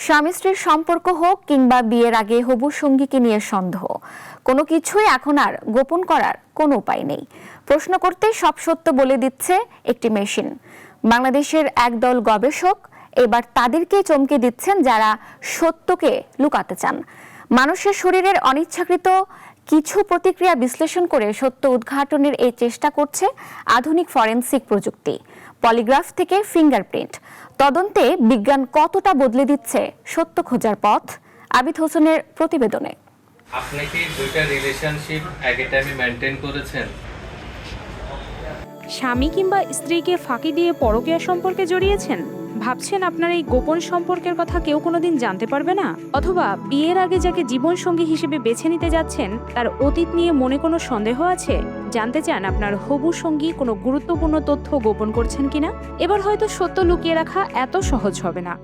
স্বামী স্ত্রীর সম্পর্ক হোক কিংবা বিয়ের আগে হবু সঙ্গীকে নিয়ে সন্দেহ, কোনো কিছুই এখন আর গোপন করার কোনো উপায় নেই। প্রশ্ন করতে সব সত্য বলে দিচ্ছে একটি মেশিন। বাংলাদেশের একদল গবেষক এবার তাদেরকে চমকে দিচ্ছেন যারা সত্যকে লুকাতে চান। মানুষের শরীরের অনিচ্ছাকৃত কিছু প্রতিক্রিয়া বিশ্লেষণ করে সত্য উদ্ঘাটনের এই চেষ্টা করছে আধুনিক ফরেনসিক প্রযুক্তি। পলিগ্রাফ থেকে ফিঙ্গারপ্রিন্ট তদন্তে বিজ্ঞান কতটা বদলে দিচ্ছে সত্য খোঁজার পথ, আবিদ হোসেনের প্রতিবেদনে। আপনি কি দুইটা রিলেশনশিপ একই টাইমে মেইনটেইন করেছেন? স্বামী কিংবা স্ত্রীকে ফাঁকি দিয়ে পরকীয়া সম্পর্কে জড়িয়েছেন? ভাবছেন আপনার এই গোপন সম্পর্কের কথা কেউ কোনোদিন জানতে পারবে না? অথবা বিয়ের আগে যাকে জীবনসঙ্গী হিসেবে বেছে নিতে যাচ্ছেন তার অতীত নিয়ে মনে কোনো সন্দেহ আছে? জানতে চান আপনার হবু সঙ্গী কোনো গুরুত্বপূর্ণ তথ্য গোপন করছেন কিনা? এবার হয়তো সত্য লুকিয়ে রাখা এত সহজ হবে না।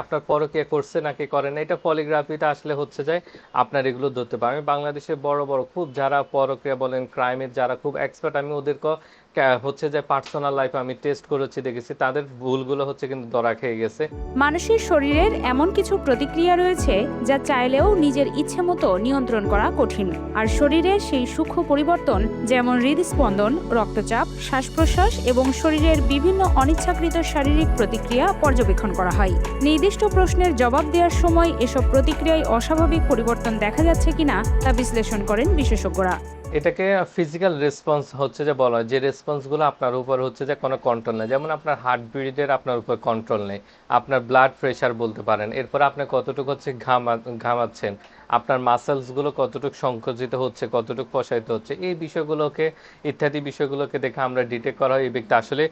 আপনার পরকীয়া করছে নাকি করেন, এটা পলিগ্রাফিটা আসলে হচ্ছে যে আপনার এগুলো ধরতে পারে। আমি বাংলাদেশে বড় বড় খুব যারা পরকীয়া বলেন, ক্রাইমের যারা খুব এক্সপার্ট, আমি ওদেরকে হচ্ছে যে পার্সোনাল লাইফ আমি টেস্ট করেছি, দেখেছি তাদের ভুলগুলো হচ্ছে কিন্তু ধরা খেয়ে গেছে। মানুষের শরীরের এমন কিছু প্রতিক্রিয়া রয়েছে যা চাইলেও নিজের ইচ্ছে মতো নিয়ন্ত্রণ করা কঠিন। আর শরীরের সেই সূক্ষ্ম পরিবর্তন, যেমন হৃদস্পন্দন, রক্তচাপ, শ্বাস প্রশ্বাস এবং শরীরের বিভিন্ন অনিচ্ছাকৃত শারীরিক প্রতিক্রিয়া পর্যবেক্ষণ করা হয়। নির্দিষ্ট প্রশ্নের জবাব দেওয়ার সময় এসব প্রতিক্রিয়ায় অস্বাভাবিক পরিবর্তন দেখা যাচ্ছে কিনা তা বিশ্লেষণ করেন বিশেষজ্ঞরা। এটাকে ফিজিক্যাল রেসপন্স হচ্ছে যে বলা হয়, যে রেসপন্সগুলো আপনার উপর হচ্ছে যে কোনো কন্ট্রোল নেই। যেমন আপনার হার্টবিটের আপনার উপর কন্ট্রোল নেই, আপনার ব্লাড প্রেশার বলতে পারেন, এরপর আপনি কতটুকু হচ্ছে ঘামাচ্ছেন, আপনার মাসেলসগুলো কতটুকু সংকুচিত হচ্ছে, কতটুকু প্রসারিত হচ্ছে, এই বিষয়গুলোকে ইত্যাদি বিষয়গুলোকে দেখে আমরা ডিটেক্ট করা হয় এই ব্যক্তি আসলে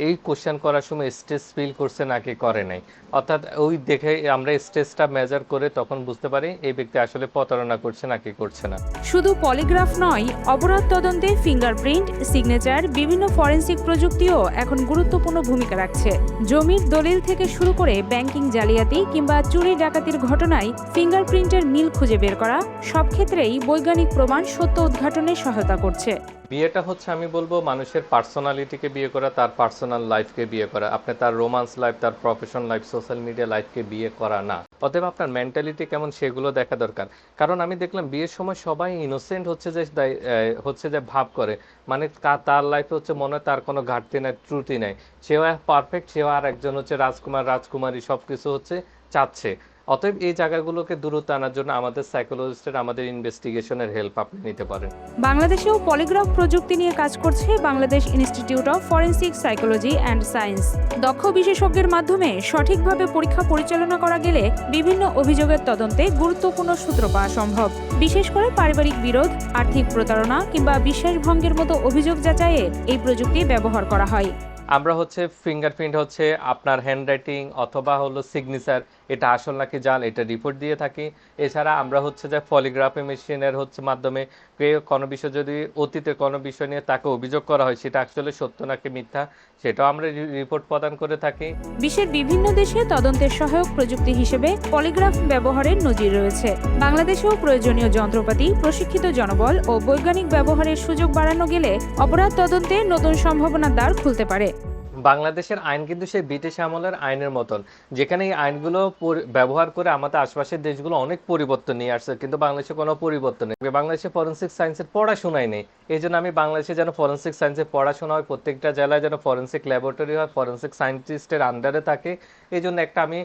এই কোশ্চেন করার সময় স্ট্রেস ফিল করছে নাকি করে নাই। অর্থাৎ ওই দেখে আমরা স্ট্রেসটা মেজার করে তখন বুঝতে পারি এই ব্যক্তি আসলে প্রতারণা করছে নাকি করছে না। শুধু পলিগ্রাফ নয়, অপরাধ তদন্তে ফিঙ্গারপ্রিন্ট, সিগনেচার, বিভিন্ন ফরেনসিক প্রযুক্তিও এখন গুরুত্বপূর্ণ ভূমিকা রাখছে। জমির দলিল থেকে শুরু করে ব্যাংকিং জালিয়াতি কিংবা চুরি ডাকাতির ঘটনায় ফিঙ্গারপ্রিন্টের মিল খুঁজে বের করা, সব ক্ষেত্রেই বৈজ্ঞানিক প্রমাণ সত্য উদ্ঘাটনে সহায়তা করছে। বিয়েটা হচ্ছে আমি বলবো মানুষের পার্সোনালিটিকে বিয়ে করা, তার পার্সোনাল লাইফকে বিয়ে করা, আপনি তার রোমান্স লাইফ, তার প্রফেশনাল লাইফ, সোশ্যাল মিডিয়া লাইফকে বিয়ে করা না। অতএব আপনার মেন্টালিটি কেমন সেগুলো দেখা দরকার। কারণ আমি দেখলাম বিয়ের সময় সবাই ইনোসেন্ট হচ্ছে যে ভাব করে, মানে তার লাইফে হচ্ছে মনে হয় তার কোনো ঘাটতি নাই, ত্রুটি নাই, সেও পারফেক্ট, সেও আর একজন হচ্ছে রাজকুমার রাজকুমারী সবকিছু হচ্ছে চাচ্ছে। অতএব এই জায়গাগুলোকে দূরত্ব আনার জন্য আমাদের সাইকোলজিস্টের, আমাদের ইনভেস্টিগেশনের হেল্প আপনি নিতে পারেন। বাংলাদেশেও পলিগ্রাফ প্রযুক্তি নিয়ে কাজ করছে Bangladesh institute of forensic psychology and science. দক্ষ বিশেষজ্ঞের মাধ্যমে সঠিকভাবে পরীক্ষা পরিচালনা করা গেলে বিভিন্ন অভিযোগের তদন্তে গুরুত্বপূর্ণ সূত্র পাওয়া সম্ভব। বিশেষ করে পারিবারিক বিরোধ, আর্থিক প্রতারণা কিংবা বিশ্বাসভঙ্গের মতো অভিযোগ যাচাইয়ে এই প্রযুক্তি ব্যবহার করা হয়। আমরা হচ্ছে ফিঙ্গারপ্রিন্ট হচ্ছে আপনার হ্যান্ডরাইটিং অথবা হলো সিগনেচার, এটা আসল নাকি জাল, এটা রিপোর্ট দিয়ে থাকি। এছাড়া আমরা হচ্ছে যে পলিগ্রাফি মেশিনের হচ্ছে মাধ্যমে কোনো বিষয় যদি অতীতের কোনো বিষয় নিয়ে তাকে অভিযোগ করা হয় সেটা আসলে সত্য নাকি মিথ্যা সেটাও আমরা রিপোর্ট প্রদান করে থাকি। বিশ্বের বিভিন্ন দেশে তদন্তের সহায়ক প্রযুক্তি হিসেবে পলিগ্রাফ ব্যবহারের নজির রয়েছে। বাংলাদেশেও প্রয়োজনীয় যন্ত্রপাতি, প্রশিক্ষিত জনবল ও বৈজ্ঞানিক ব্যবহারের সুযোগ বাড়ানো গেলে অপরাধ তদন্তে নতুন সম্ভাবনার দ্বার খুলতে পারে। বাংলাদেশের আইন কিন্তু সেই ব্রিটিশ আমলের আইনের মতন, যেখানে এই আইনগুলো ব্যবহার করে আমাদের আশপাশের দেশগুলো অনেক পরিবর্তন নিয়ে আসছে, কিন্তু বাংলাদেশে কোনো পরিবর্তন নেই। বাংলাদেশে ফরেনসিক সায়েন্সের পড়াশোনাই নেই। এই জন্য আমি বাংলাদেশে যেন ফরেনসিক সায়েন্সের পড়াশোনা হয়, প্রত্যেকটা জেলায় যেন ফরেনসিক ল্যাবরেটরি হয়, ফরেনসিক সায়েন্টিস্টের আন্ডারে থাকে। এই জন্য একটা আমি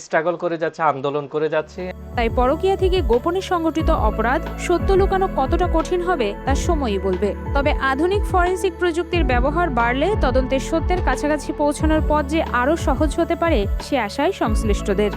স্ট্রাগল করে যাচ্ছি, আন্দোলন করে যাচ্ছি। তাই পরকীয়া থেকে গোপনে সংগঠিত অপরাধ সত্য লুকানো কতটা কঠিন হবে তা সময়ই বলবে। তবে আধুনিক ফরেনসিক প্রযুক্তির ব্যবহার বাড়লে তদন্তের সত্যের কাছাকাছি পৌঁছানোর পথ যে আরও সহজ হতে পারে সে আশায় সংশ্লিষ্টদের।